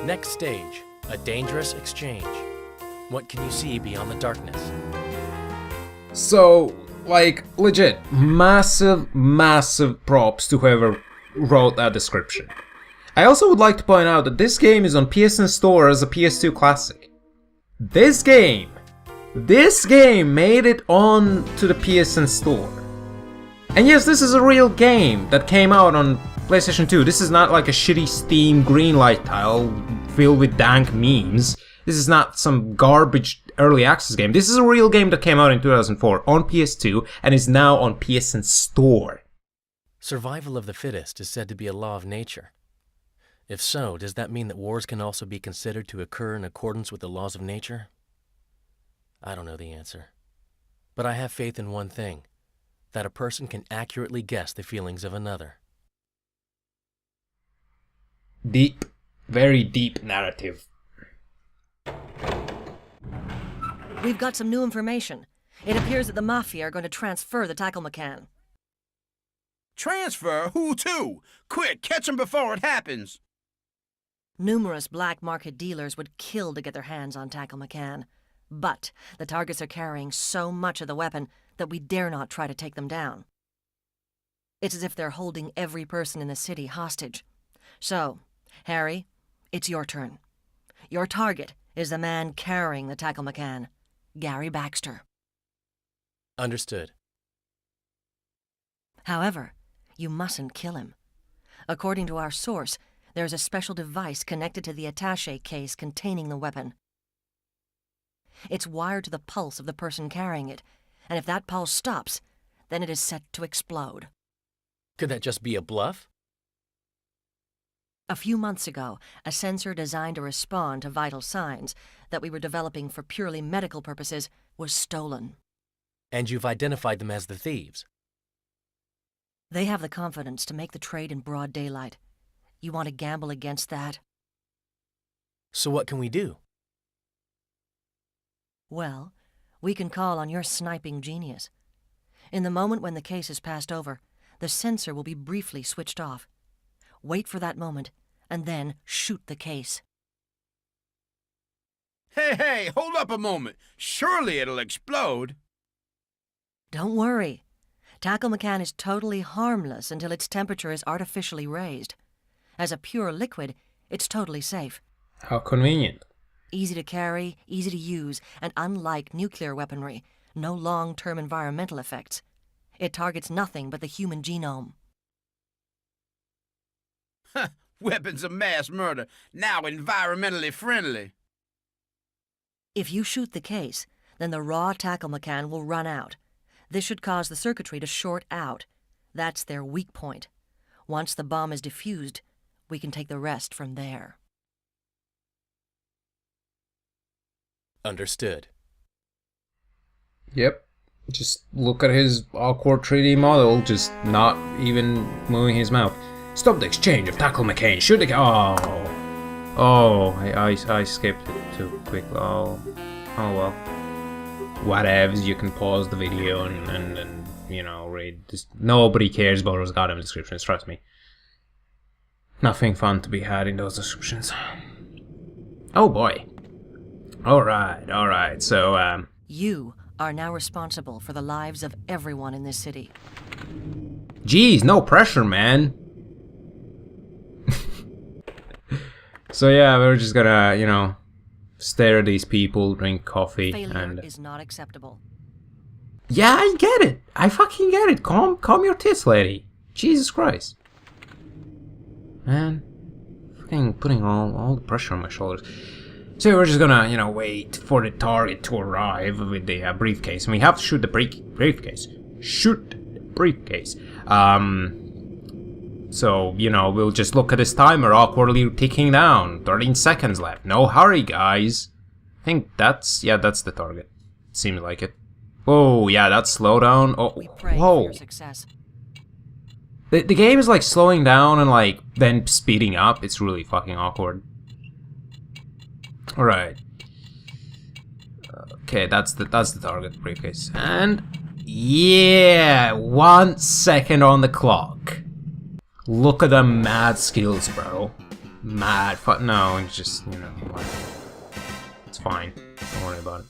Next stage, a dangerous exchange. What can you see beyond the darkness? So, like, legit, massive props to whoever wrote that description. I also would like to point out that this game is on PSN Store as a PS2 classic. This game made it on to the PSN Store. And yes, this is a real game that came out on PlayStation 2. This is not like a shitty Steam greenlight tile filled with dank memes. This is not some garbage early access game. This is a real game that came out in 2004 on PS2 and is now on PSN Store. Survival of the fittest is said to be a law of nature. If so, does that mean that wars can also be considered to occur in accordance with the laws of nature? I don't know the answer. But I have faith in one thing, that a person can accurately guess the feelings of another. Deep, very deep narrative. We've got some new information. It appears that the Mafia are going to transfer the tackle-McCann. Transfer? Who to? Quick, catch them before it happens! Numerous black market dealers would kill to get their hands on tackle-McCann. But the targets are carrying so much of the weapon that we dare not try to take them down. It's as if they're holding every person in the city hostage. So, Harry, it's your turn. Your target is the man carrying the tackle-McCann, Gary Baxter. Understood. However, you mustn't kill him. According to our source, there's a special device connected to the attaché case containing the weapon. It's wired to the pulse of the person carrying it, and if that pulse stops, then it is set to explode. Could that just be a bluff? A few months ago, a sensor designed to respond to vital signs that we were developing for purely medical purposes was stolen. And you've identified them as the thieves. They have the confidence to make the trade in broad daylight. You want to gamble against that? So what can we do? Well, we can call on your sniping genius. In the moment when the case is passed over, the sensor will be briefly switched off. Wait for that moment, and then shoot the case. Hey, hold up a moment. Surely it'll explode. Don't worry. Tackle-McCann is totally harmless until its temperature is artificially raised. As a pure liquid, it's totally safe. How convenient. Easy to carry, easy to use, and unlike nuclear weaponry, no long-term environmental effects. It targets nothing but the human genome. Weapons of mass murder, now environmentally friendly. If you shoot the case, then the raw tackle-McCann will run out. This should cause the circuitry to short out. That's their weak point. Once the bomb is defused, we can take the rest from there. Understood. Yep. Just look at his awkward 3D model, just not even moving his mouth. Stop the exchange of tackle-McCann. Shoot the I skipped it too quick. Oh well. Whatevs, you can pause the video and you know, read. Just, nobody cares about those goddamn descriptions, trust me. Nothing fun to be had in those descriptions. Oh boy. Alright, so, You are now responsible for the lives of everyone in this city. Geez, no pressure, man. So yeah, we're just gonna, you know, stare at these people, drink coffee, Failure and... is not acceptable. Yeah, I get it. I fucking get it. Calm your tits, lady. Jesus Christ. Man. Fucking putting all the pressure on my shoulders. So we're just gonna, you know, wait for the target to arrive with the briefcase. And we have to shoot the briefcase. Shoot the briefcase. So, you know, we'll just look at this timer awkwardly ticking down. 13 seconds left. No hurry, guys. I think that's the target. Seems like it. Whoa, yeah, that's slowdown. Oh, We pray for whoa. your success. The game is like slowing down and like then speeding up. It's really fucking awkward. Alright. Okay, that's the target briefcase. And yeah, 1 second on the clock. Look at the mad skills, bro. mad fun. No, it's just, you know, like, it's fine. Don't worry about it.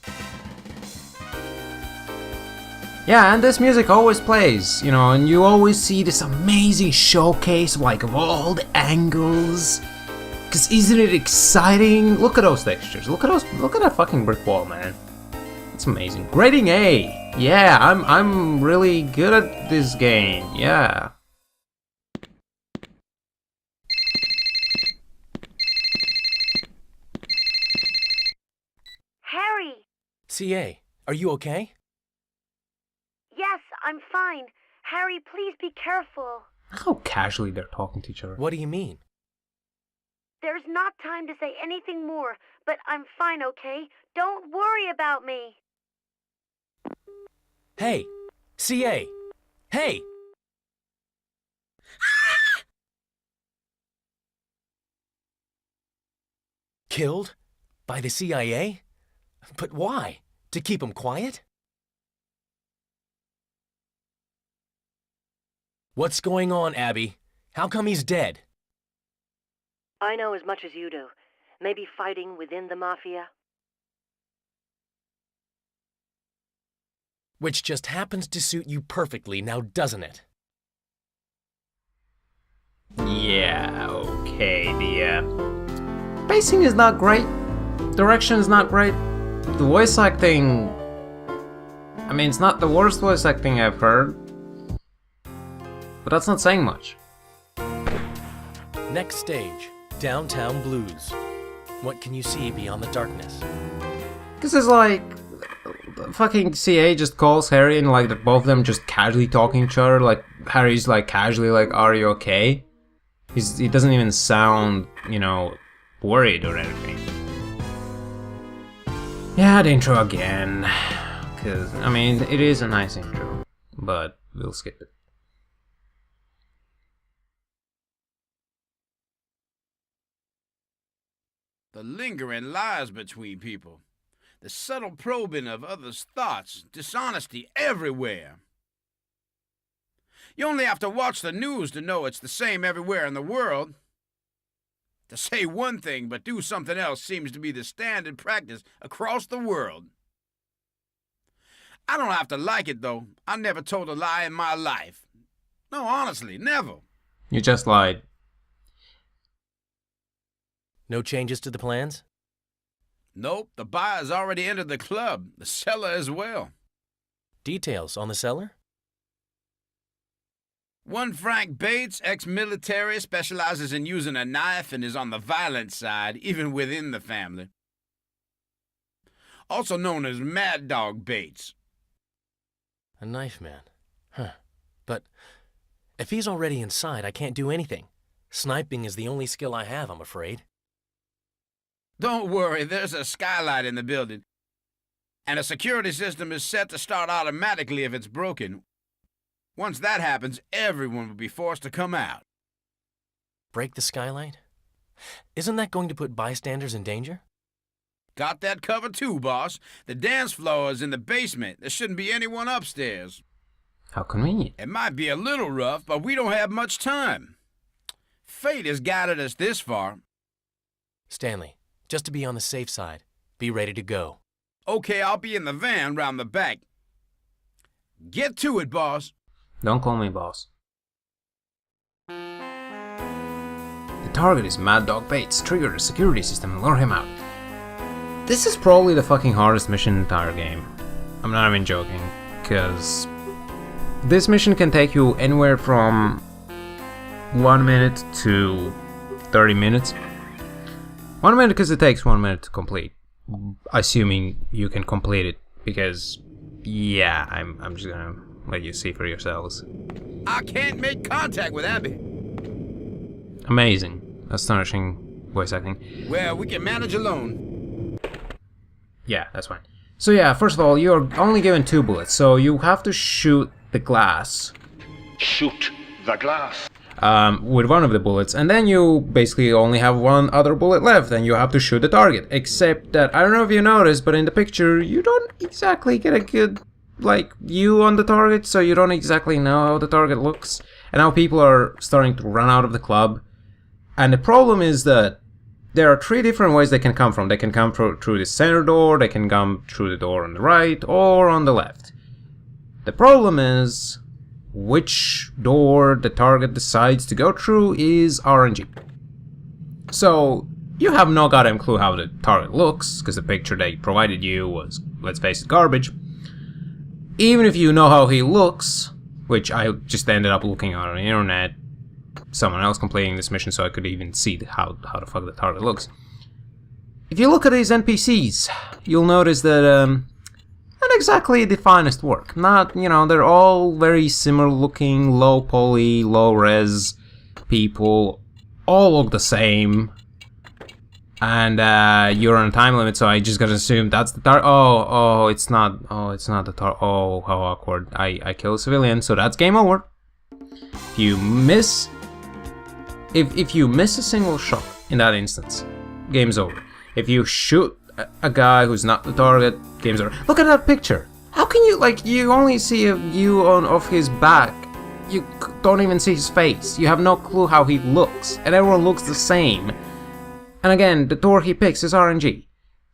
Yeah, and this music always plays, you know, and you always see this amazing showcase, like, of all the angles. Cause isn't it exciting? Look at those textures. Look at that fucking brick wall, man. It's amazing. Grading A. Yeah, I'm really good at this game. Yeah. Harry! CA, are you okay? Yes, I'm fine. Harry, please be careful. How casually they're talking to each other. What do you mean? There's not time to say anything more, but I'm fine, okay? Don't worry about me. Hey! CA! Hey! Killed? By the CIA? But why? To keep him quiet? What's going on, Abby? How come he's dead? I know as much as you do. Maybe fighting within the Mafia? Which just happens to suit you perfectly now, doesn't it? Yeah, okay, the pacing is not great, direction is not great, the voice acting, I mean, it's not the worst voice acting I've heard, but that's not saying much. Next stage, Downtown Blues. What can you see beyond the darkness? This is like, fucking CA just calls Harry and like both of them just casually talking to each other, like Harry's like casually like, are you okay? He doesn't even sound, you know, worried or anything. Yeah, the intro again. Cause, I mean, it is a nice intro, but we'll skip it. The lingering lies between people. The subtle probing of others' thoughts. Dishonesty everywhere. You only have to watch the news to know it's the same everywhere in the world. To say one thing but do something else seems to be the standard practice across the world. I don't have to like it, though. I never told a lie in my life. No, honestly, never. You just lied. No changes to the plans? Nope, the buyer's already entered the club. The seller as well. Details on the seller? One Frank Bates, ex-military, specializes in using a knife and is on the violent side, even within the family. Also known as Mad Dog Bates. A knife man. Huh. But if he's already inside, I can't do anything. Sniping is the only skill I have, I'm afraid. Don't worry, there's a skylight in the building. And a security system is set to start automatically if it's broken. Once that happens, everyone will be forced to come out. Break the skylight? Isn't that going to put bystanders in danger? Got that covered too, boss. The dance floor is in the basement. There shouldn't be anyone upstairs. How convenient. It might be a little rough, but we don't have much time. Fate has guided us this far. Stanley, just to be on the safe side, be ready to go. Okay, I'll be in the van round the back. Get to it, boss. Don't call me boss. The target is Mad Dog Bates. Trigger the security system and lure him out. This is probably the fucking hardest mission in the entire game. I'm not even joking, because this mission can take you anywhere from 1 minute to 30 minutes. 1 minute because it takes 1 minute to complete. Assuming you can complete it, because yeah, I'm just gonna let you see for yourselves. I can't make contact with Abby. Amazing. Astonishing voice acting. Well, we can manage alone. Yeah, that's fine. So yeah, first of all, you're only given 2 bullets, so you have to shoot the glass. Shoot the glass. With one of the bullets, and then you basically only have 1 other bullet left, and you have to shoot the target. Except that, I don't know if you noticed, but in the picture, you don't exactly get a good, like, view on the target, so you don't exactly know how the target looks. And now people are starting to run out of the club, And the problem is that there are 3 different ways they can come from. They can come through the center door, they can come through the door on the right, or on the left. The problem is, which door the target decides to go through is RNG. So, you have no goddamn clue how the target looks, because the picture they provided you was, let's face it, garbage. Even if you know how he looks, which I just ended up looking on the internet, someone else completing this mission so I could even see how the fuck the target looks. If you look at these NPCs, you'll notice that not exactly the finest work. Not, you know, they're all very similar looking, low poly, low res people, all look the same. And you're on a time limit, so I just gotta assume that's the target. Oh, it's not the target. Oh, how awkward. I kill a civilian, so that's game over. If you miss a single shot in that instance, game's over. If you shoot a guy who's not the target, game's over. Look at that picture. How can you, like, you only see a view of his back. You don't even see his face. You have no clue how he looks, and everyone looks the same. And again, the door he picks is RNG.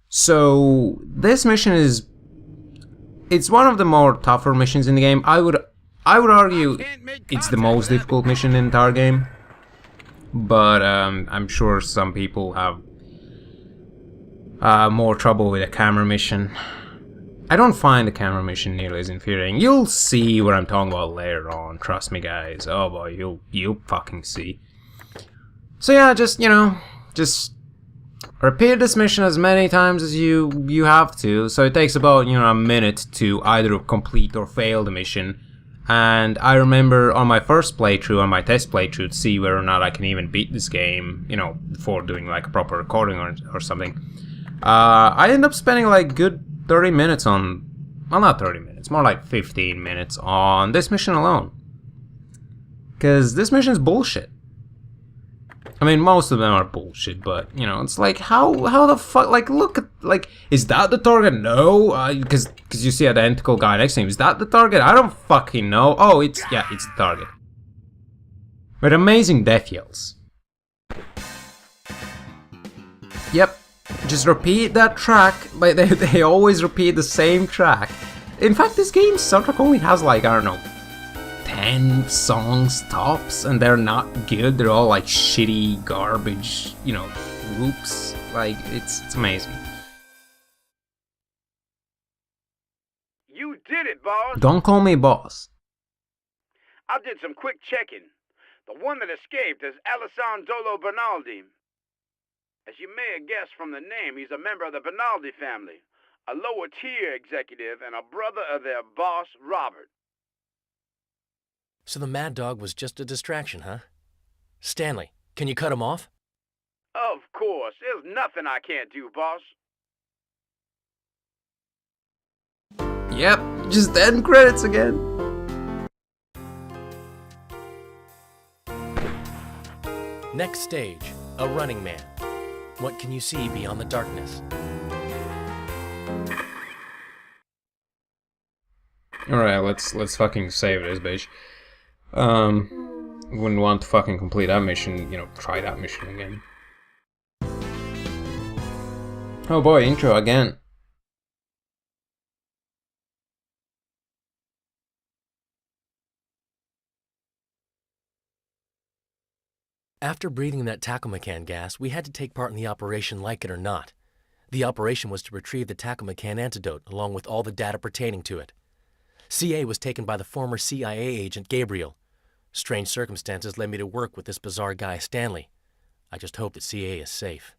So this mission it's one of the more tougher missions in the game. I would argue it's the most difficult mission in the entire game. But I'm sure some people have more trouble with a camera mission. I don't find the camera mission nearly as infuriating. You'll see what I'm talking about later on. Trust me, guys. Oh boy, you'll fucking see. So yeah, just, you know, just repeat this mission as many times as you have to. So it takes about, you know, a minute to either complete or fail the mission. And I remember on my first playthrough, on my test playthrough, to see whether or not I can even beat this game, you know, before doing like a proper recording or something. I ended up spending like good 30 minutes on, well, not 30 minutes, more like 15 minutes on this mission alone. Because this mission's bullshit. I mean, most of them are bullshit, but, you know, it's like, how the fuck, like, look at, like, is that the target? No, because you see an identical guy next to him. Is that the target? I don't fucking know. Oh, it's the target. With amazing death yells. Yep, just repeat that track, but they always repeat the same track. In fact, this game's soundtrack only has, like, I don't know, 10 songs tops, and they're not good. They're all like shitty garbage, you know, whoops. Like, it's amazing. You did it, boss. Don't call me boss. I did some quick checking. The one that escaped is Alessandro Bernaldi. As you may have guessed from the name, he's a member of the Bernaldi family, a lower tier executive and a brother of their boss, Robert. So the Mad Dog was just a distraction, huh? Stanley, can you cut him off? Of course. There's nothing I can't do, boss. Yep, just end credits again. Next stage, a running man. What can you see beyond the darkness? Alright, let's fucking save this bitch. Wouldn't want to fucking complete that mission, you know, try that mission again. Oh boy, intro again. After breathing that tachomecan gas, we had to take part in the operation like it or not. The operation was to retrieve the tachomecan antidote along with all the data pertaining to it. CA was taken by the former CIA agent Gabriel. Strange circumstances led me to work with this bizarre guy Stanley. I just hope that CA is safe.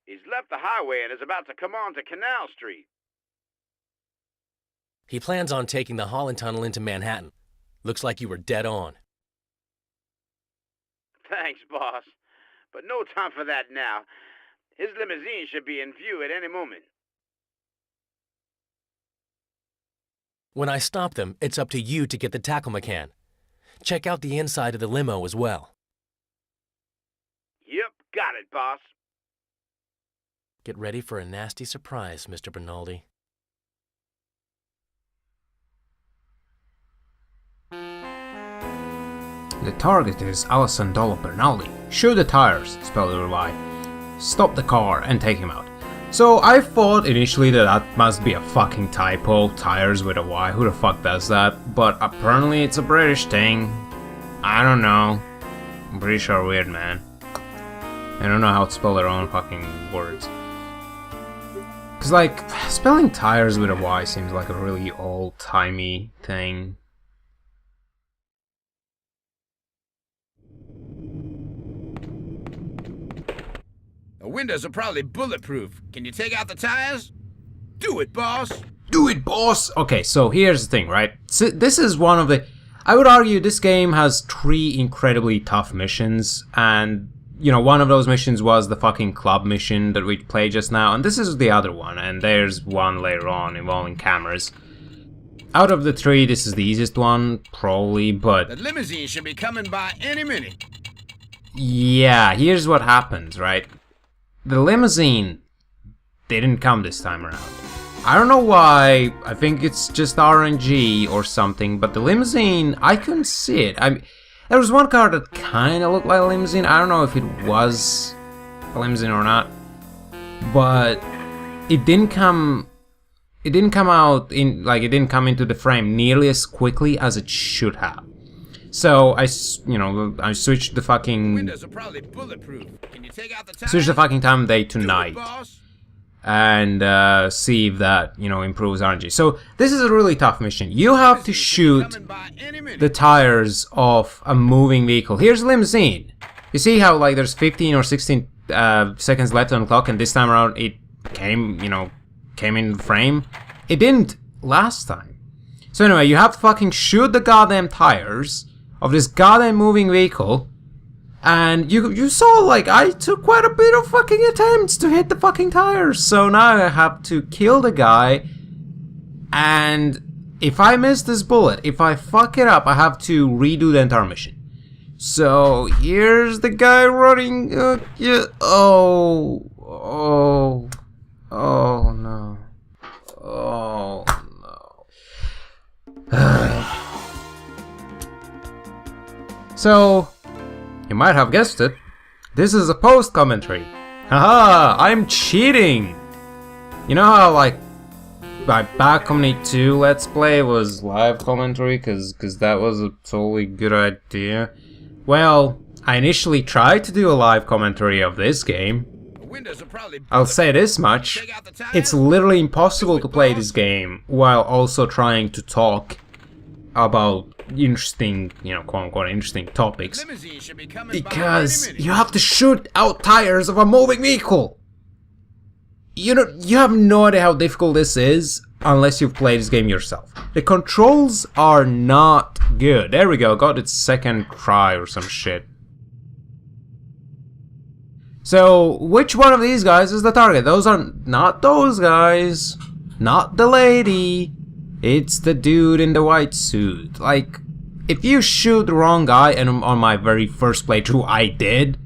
He's left the highway and is about to come on to Canal Street. He plans on taking the Holland Tunnel into Manhattan. Looks like you were dead on. Thanks, boss. But no time for that now. His limousine should be in view at any moment. When I stop them, it's up to you to get the tachomecan. Check out the inside of the limo as well. Yep, got it, boss. Get ready for a nasty surprise, Mr. Bernaldi. The target is Alessandro Bernaldi. Shoot the tires, spelled with a Y. Stop the car and take him out. So I thought initially that must be a fucking typo, tires with a Y, who the fuck does that? But apparently it's a British thing. I don't know. British are weird, man. I don't know how to spell their own fucking words. Cause like, spelling tires with a Y seems like a really old-timey thing. The windows are probably bulletproof. Can you take out the tires? Do it, boss! Do it, boss! Okay, so here's the thing, right? So this is one of the... I would argue this game has 3 incredibly tough missions, and, you know, one of those missions was the fucking club mission that we played just now, and this is the other one, and there's one later on involving cameras. Out of the 3, this is the easiest one, probably, but... The limousine should be coming by any minute. Yeah, here's what happens, right? The limousine didn't come this time around. I don't know why, I think it's just RNG or something, but the limousine, I couldn't see it. There was one car that kinda looked like a limousine, I don't know if it was a limousine or not, but it didn't come out in, like, it didn't come into the frame nearly as quickly as it should have. So I switched the fucking... Windows are probably bulletproof. Can you take out the tires? Switch the fucking time day to Do it, night. boss! And see if that, you know, improves RNG. So this is a really tough mission. You have to shoot the tires of a moving vehicle. Here's a limousine. You see how like there's 15 or 16 seconds left on the clock, and this time around it came in frame. It didn't last time. So anyway, you have to fucking shoot the goddamn tires of this goddamn moving vehicle. And you saw, like, I took quite a bit of fucking attempts to hit the fucking tires. So now I have to kill the guy. And if I miss this bullet, if I fuck it up, I have to redo the entire mission. So here's the guy running. Yeah. Oh no. Oh no. So... you might have guessed it. This is a post commentary. Haha, I'm cheating! You know how, like, my Bad Company 2 Let's Play was live commentary, cause that was a totally good idea? Well, I initially tried to do a live commentary of this game. I'll say this much. It's literally impossible to play this game while also trying to talk about interesting, you know, quote-unquote interesting topics, because you have to shoot out tires of a moving vehicle. You have no idea how difficult this is unless you've played this game yourself. The controls are not good. There we go, got its second try or some shit. So, which one of these guys is the target? Those are not those guys, not the lady. It's the dude in the white suit. Like, if you shoot the wrong guy, and on my very first playthrough I did,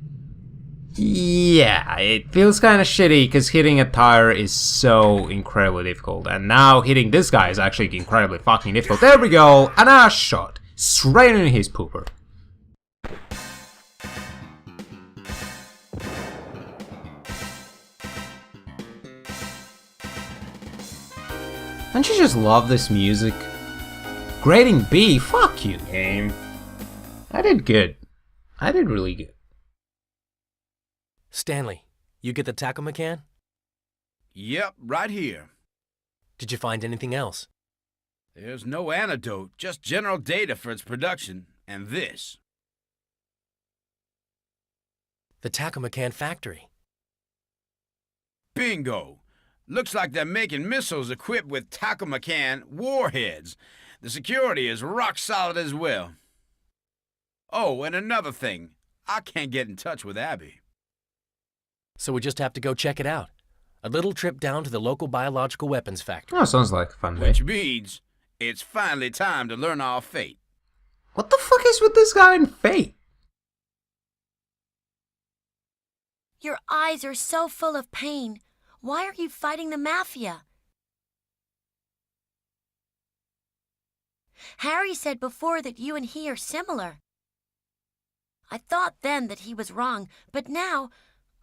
yeah, it feels kind of shitty because hitting a tire is so incredibly difficult. And now hitting this guy is actually incredibly fucking difficult. There we go, an ass shot, straight in his pooper. Don't you just love this music? Grading B? Fuck you, game. I did good. I did really good. Stanley, you get the Takuma can? Yep, right here. Did you find anything else? There's no antidote, just general data for its production, and this. The Takuma can factory. Bingo! Looks like they're making missiles equipped with Takuma can warheads. The security is rock solid as well. Oh, and another thing. I can't get in touch with Abby. So we just have to go check it out. A little trip down to the local biological weapons factory. Oh, sounds like a fun day. Which means it's finally time to learn our fate. What the fuck is with this guy and Fate? Your eyes are so full of pain. Why are you fighting the Mafia? Harry said before that you and he are similar. I thought then that he was wrong, but now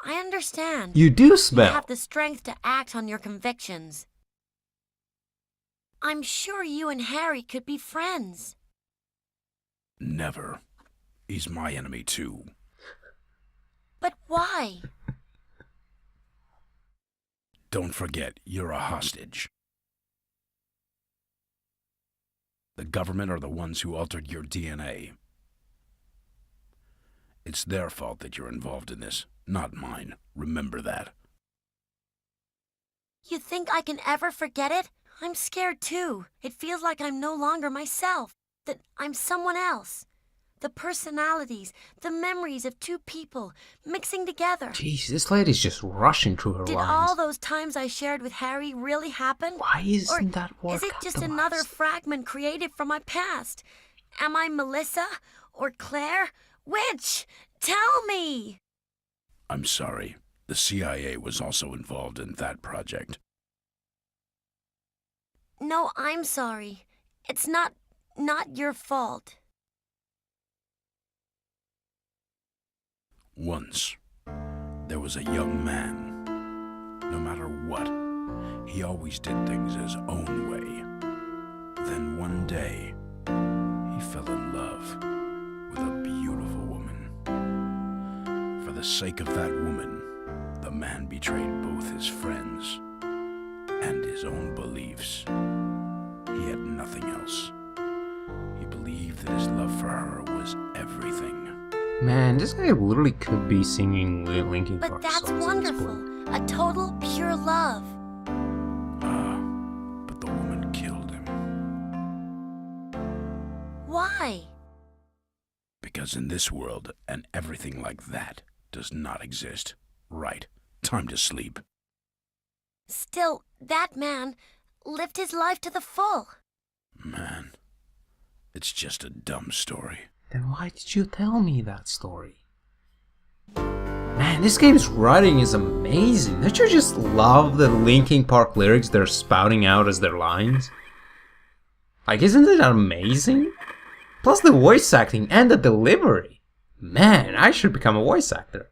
I understand. You do You smell. have the strength to act on your convictions. I'm sure you and Harry could be friends. Never. He's my enemy, too. But why? Don't forget, you're a hostage. The government are the ones who altered your DNA. It's their fault that you're involved in this, not mine. Remember that. You think I can ever forget it? I'm scared too. It feels like I'm no longer myself, that I'm someone else. The personalities, the memories of two people mixing together. Jeez, this lady's just rushing through her Did lines. all those times I shared with Harry really happen? Why isn't Or that word is it just capitalized? another fragment created from my past? Am I Melissa or Claire? Which? Tell me! I'm sorry. The CIA was also involved in that project. No, I'm sorry. It's not your fault. Once, there was a young man. No matter what, he always did things his own way. Then one day, he fell in love with a beautiful woman. For the sake of that woman, the man betrayed both his friends and his own beliefs. He had nothing else. He believed that his love for her was everything. Man, this guy literally could be singing Linkin But Park that's songs at this point. wonderful. A total pure love. But the woman killed him. Why? Because in this world, and everything like that does not exist. Right. Time to sleep. Still, that man lived his life to the full. Man, it's just a dumb story. Then why did you tell me that story? Man, this game's writing is amazing. Don't you just love the Linkin Park lyrics they're spouting out as their lines? Like, isn't it amazing? Plus the voice acting and the delivery. Man, I should become a voice actor.